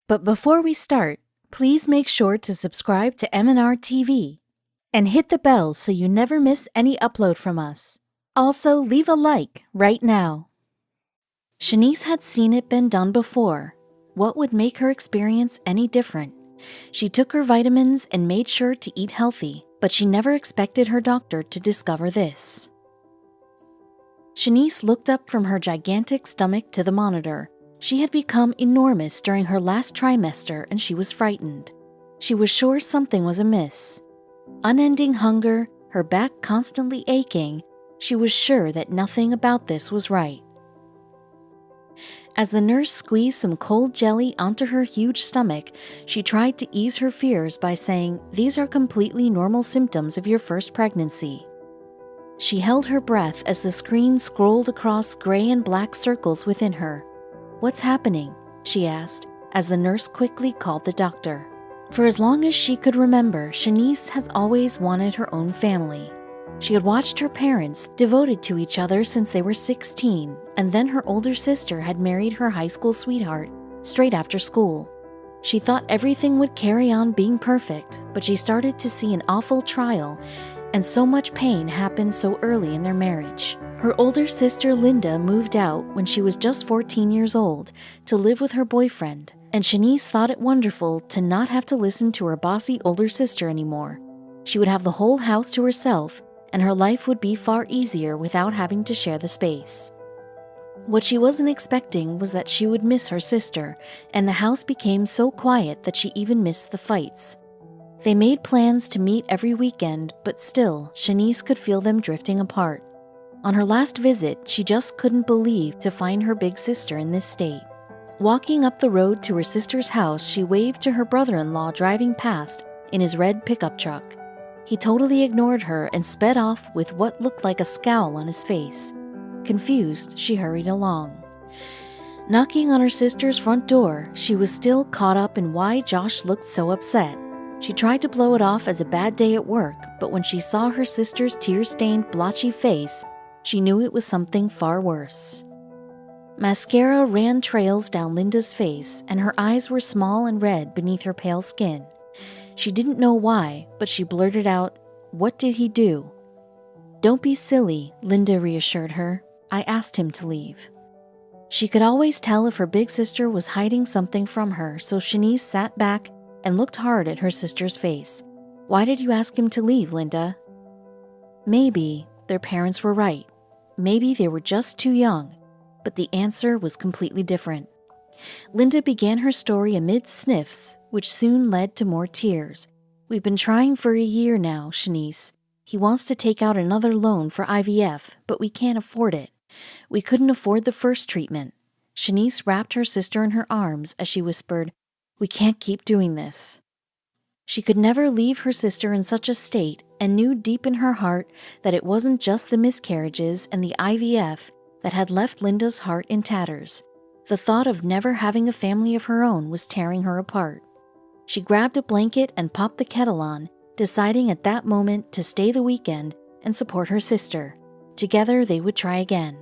But before we start, please make sure to subscribe to m&rtv and hit the bell so you never miss any upload from us. Also, leave a like right now. Shaniece had seen it been done before. What would make her experience any different? She took her vitamins and made sure to eat healthy, but she never expected her doctor to discover this. Shaniece looked up from her gigantic stomach to the monitor. She had become enormous during her last trimester and she was frightened. She was sure something was amiss. Unending hunger, her back constantly aching, she was sure that nothing about this was right. As the nurse squeezed some cold jelly onto her huge stomach, she tried to ease her fears by saying, "These are completely normal symptoms of your first pregnancy." She held her breath as the screen scrolled across gray and black circles within her. "What's happening?" she asked, as the nurse quickly called the doctor. For as long as she could remember, Shaniece has always wanted her own family. She had watched her parents, devoted to each other since they were 16, and then her older sister had married her high school sweetheart straight after school. She thought everything would carry on being perfect, but she started to see an awful trial, and so much pain happened so early in their marriage. Her older sister Linda moved out when she was just 14 years old to live with her boyfriend, and Shaniece thought it wonderful to not have to listen to her bossy older sister anymore. She would have the whole house to herself, and her life would be far easier without having to share the space. What she wasn't expecting was that she would miss her sister, and the house became so quiet that she even missed the fights. They made plans to meet every weekend, but still, Shaniece could feel them drifting apart. On her last visit, she just couldn't believe to find her big sister in this state. Walking up the road to her sister's house, she waved to her brother-in-law driving past in his red pickup truck. He totally ignored her and sped off with what looked like a scowl on his face. Confused, she hurried along. Knocking on her sister's front door, she was still caught up in why Josh looked so upset. She tried to blow it off as a bad day at work, but when she saw her sister's tear-stained, blotchy face, she knew it was something far worse. Mascara ran trails down Linda's face, and her eyes were small and red beneath her pale skin. She didn't know why, but she blurted out, "What did he do?" "Don't be silly," Linda reassured her. "I asked him to leave." She could always tell if her big sister was hiding something from her, so Shaniece sat back and looked hard at her sister's face. "Why did you ask him to leave, Linda?" Maybe their parents were right. Maybe they were just too young, but the answer was completely different. Linda began her story amid sniffs, which soon led to more tears. "We've been trying for a year now, Shaniece. He wants to take out another loan for IVF, but we can't afford it. We couldn't afford the first treatment." Shaniece wrapped her sister in her arms as she whispered, "We can't keep doing this." She could never leave her sister in such a state and knew deep in her heart that it wasn't just the miscarriages and the IVF that had left Linda's heart in tatters. The thought of never having a family of her own was tearing her apart. She grabbed a blanket and popped the kettle on, deciding at that moment to stay the weekend and support her sister. Together they would try again.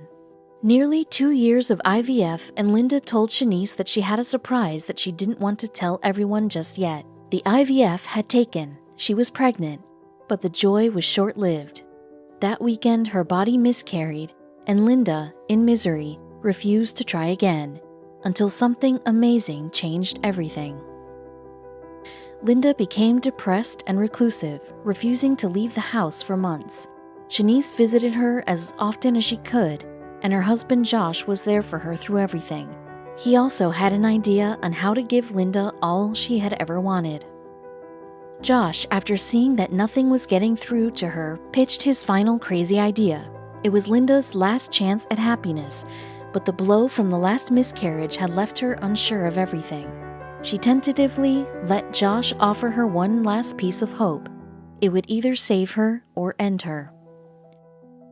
Nearly 2 years of IVF, and Linda told Shaniece that she had a surprise that she didn't want to tell everyone just yet. The IVF had taken, she was pregnant, but the joy was short-lived. That weekend her body miscarried, and Linda, in misery, refused to try again, until something amazing changed everything. Linda became depressed and reclusive, refusing to leave the house for months. Shaniece visited her as often as she could, and her husband Josh was there for her through everything. He also had an idea on how to give Linda all she had ever wanted. Josh, after seeing that nothing was getting through to her, pitched his final crazy idea. It was Linda's last chance at happiness, but the blow from the last miscarriage had left her unsure of everything. She tentatively let Josh offer her one last piece of hope. It would either save her or end her.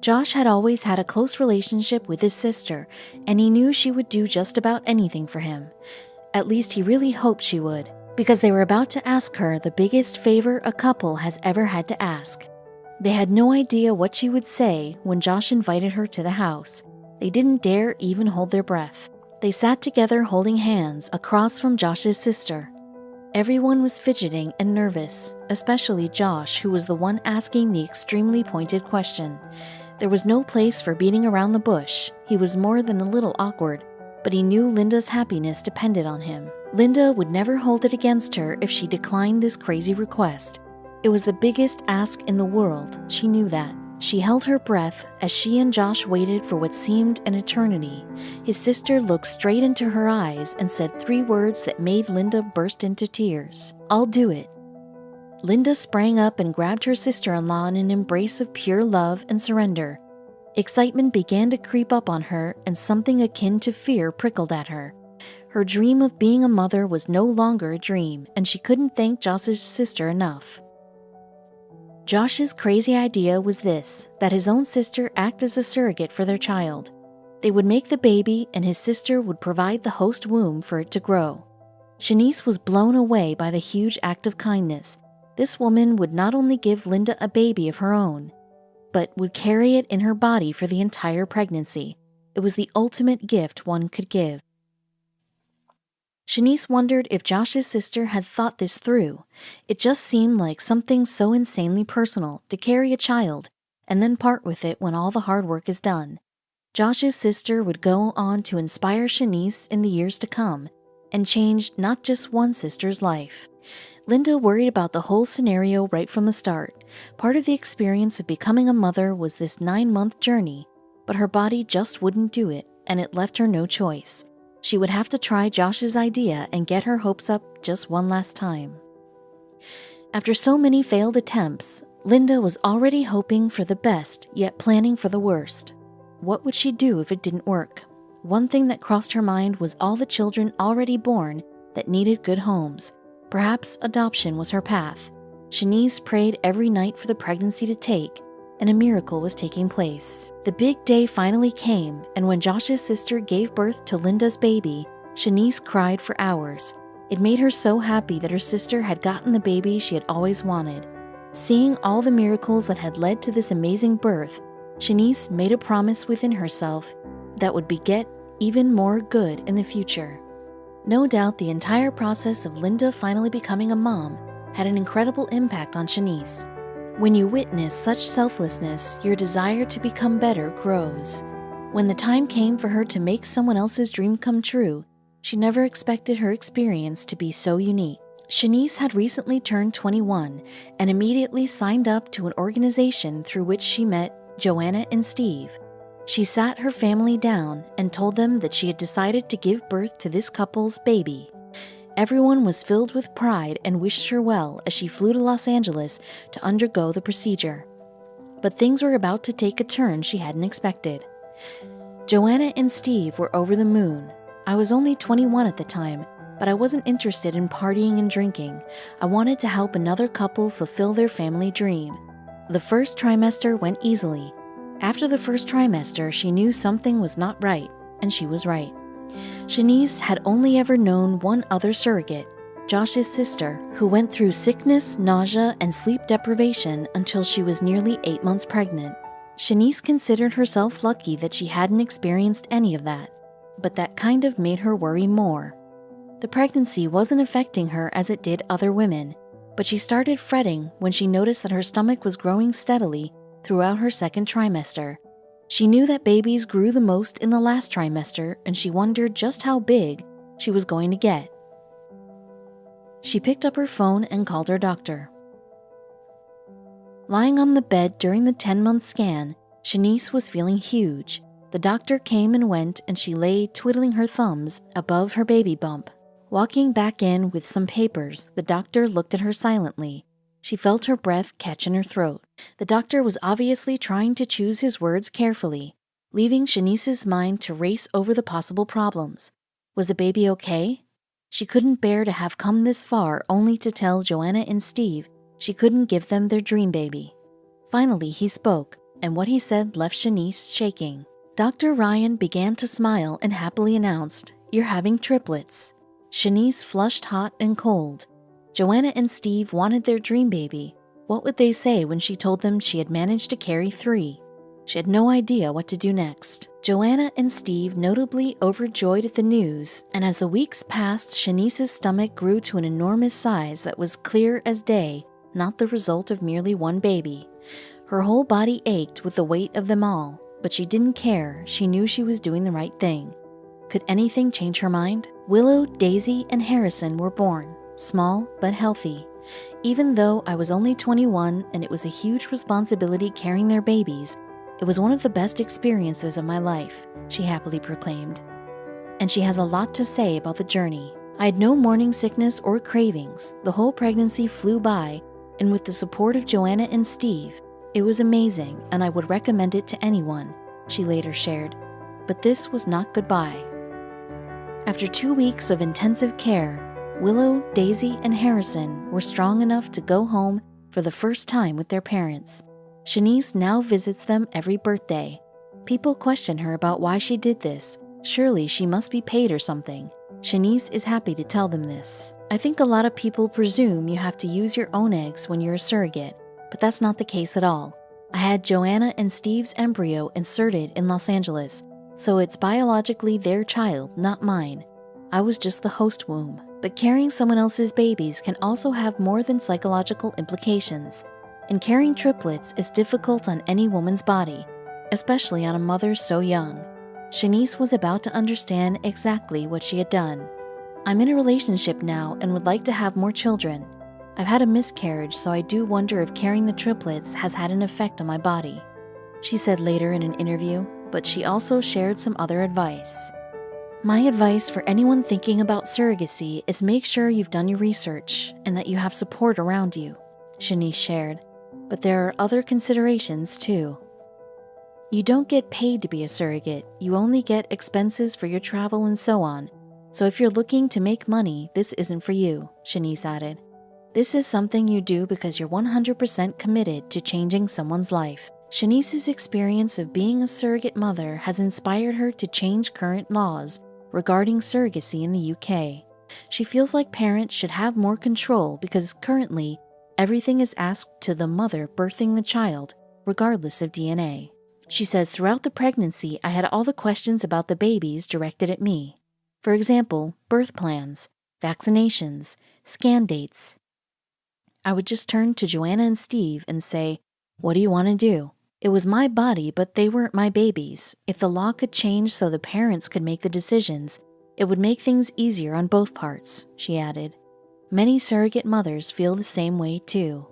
Josh had always had a close relationship with his sister, and he knew she would do just about anything for him. At least he really hoped she would, because they were about to ask her the biggest favor a couple has ever had to ask. They had no idea what she would say when Josh invited her to the house. They didn't dare even hold their breath. They sat together holding hands across from Josh's sister. Everyone was fidgeting and nervous, especially Josh, who was the one asking the extremely pointed question. There was no place for beating around the bush. He was more than a little awkward, but he knew Linda's happiness depended on him. Linda would never hold it against her if she declined this crazy request. It was the biggest ask in the world, she knew that. She held her breath as she and Josh waited for what seemed an eternity. His sister looked straight into her eyes and said 3 words that made Linda burst into tears. "I'll do it." Linda sprang up and grabbed her sister-in-law in an embrace of pure love and surrender. Excitement began to creep up on her, and something akin to fear prickled at her. Her dream of being a mother was no longer a dream, and she couldn't thank Josh's sister enough. Josh's crazy idea was this, that his own sister act as a surrogate for their child. They would make the baby, and his sister would provide the host womb for it to grow. Shaniece was blown away by the huge act of kindness. This woman would not only give Linda a baby of her own, but would carry it in her body for the entire pregnancy. It was the ultimate gift one could give. Shaniece wondered if Josh's sister had thought this through. It just seemed like something so insanely personal to carry a child and then part with it when all the hard work is done. Josh's sister would go on to inspire Shaniece in the years to come and change not just one sister's life. Linda worried about the whole scenario right from the start. Part of the experience of becoming a mother was this 9-month journey, but her body just wouldn't do it, and it left her no choice. She would have to try Josh's idea and get her hopes up just one last time. After so many failed attempts, Linda was already hoping for the best, yet planning for the worst. What would she do if it didn't work? One thing that crossed her mind was all the children already born that needed good homes. Perhaps adoption was her path. Shaniece prayed every night for the pregnancy to take, and a miracle was taking place. The big day finally came, and when Josh's sister gave birth to Linda's baby, Shaniece cried for hours. It made her so happy that her sister had gotten the baby she had always wanted. Seeing all the miracles that had led to this amazing birth, Shaniece made a promise within herself that would beget even more good in the future. No doubt the entire process of Linda finally becoming a mom had an incredible impact on Shaniece. When you witness such selflessness, your desire to become better grows. When the time came for her to make someone else's dream come true, she never expected her experience to be so unique. Shaniece had recently turned 21 and immediately signed up to an organization through which she met Joanna and Steve. She sat her family down and told them that she had decided to give birth to this couple's baby. Everyone was filled with pride and wished her well as she flew to Los Angeles to undergo the procedure. But things were about to take a turn she hadn't expected. Joanna and Steve were over the moon. I was only 21 at the time, but I wasn't interested in partying and drinking. I wanted to help another couple fulfill their family dream. The first trimester went easily. After the first trimester, she knew something was not right, and she was right. Shaniece had only ever known one other surrogate, Josh's sister, who went through sickness, nausea, and sleep deprivation until she was nearly 8 months pregnant. Shaniece considered herself lucky that she hadn't experienced any of that, but that kind of made her worry more. The pregnancy wasn't affecting her as it did other women, but she started fretting when she noticed that her stomach was growing steadily throughout her second trimester. She knew that babies grew the most in the last trimester, and she wondered just how big she was going to get. She picked up her phone and called her doctor. Lying on the bed during the 10-month scan, Shaniece was feeling huge. The doctor came and went, and she lay twiddling her thumbs above her baby bump. Walking back in with some papers, the doctor looked at her silently. She felt her breath catch in her throat. The doctor was obviously trying to choose his words carefully, leaving Shaniece's mind to race over the possible problems. Was the baby okay? She couldn't bear to have come this far only to tell Joanna and Steve she couldn't give them their dream baby. Finally, he spoke, and what he said left Shaniece shaking. Dr. Ryan began to smile and happily announced, "You're having triplets." Shaniece flushed hot and cold. Joanna and Steve wanted their dream baby. What would they say when she told them she had managed to carry 3? She had no idea what to do next. Joanna and Steve notably overjoyed at the news, and as the weeks passed, Shaniece's stomach grew to an enormous size that was clear as day, not the result of merely one baby. Her whole body ached with the weight of them all, but she didn't care. She knew she was doing the right thing. Could anything change her mind? Willow, Daisy, and Harrison were born, small but healthy. Even though I was only 21 and it was a huge responsibility carrying their babies, it was one of the best experiences of my life, she happily proclaimed. And she has a lot to say about the journey. I had no morning sickness or cravings. The whole pregnancy flew by, and with the support of Joanna and Steve, it was amazing, and I would recommend it to anyone, she later shared. But this was not goodbye. After 2 weeks of intensive care, Willow, Daisy, and Harrison were strong enough to go home for the first time with their parents. Shaniece now visits them every birthday. People question her about why she did this. Surely she must be paid or something. Shaniece is happy to tell them this. I think a lot of people presume you have to use your own eggs when you're a surrogate, but that's not the case at all. I had Joanna and Steve's embryo inserted in Los Angeles, so it's biologically their child, not mine. I was just the host womb. But carrying someone else's babies can also have more than psychological implications. And carrying triplets is difficult on any woman's body, especially on a mother so young. Shaniece was about to understand exactly what she had done. I'm in a relationship now and would like to have more children. I've had a miscarriage, so I do wonder if carrying the triplets has had an effect on my body, she said later in an interview, but she also shared some other advice. My advice for anyone thinking about surrogacy is make sure you've done your research and that you have support around you, Shaniece shared. But there are other considerations too. You don't get paid to be a surrogate. You only get expenses for your travel and so on. So if you're looking to make money, this isn't for you, Shaniece added. This is something you do because you're 100% committed to changing someone's life. Shaniece's experience of being a surrogate mother has inspired her to change current laws regarding surrogacy in the UK. She feels like parents should have more control because currently, everything is asked to the mother birthing the child, regardless of DNA. She says, throughout the pregnancy, I had all the questions about the babies directed at me. For example, birth plans, vaccinations, scan dates. I would just turn to Joanna and Steve and say, "What do you want to do?" It was my body, but they weren't my babies. If the law could change so the parents could make the decisions, it would make things easier on both parts, she added. Many surrogate mothers feel the same way too.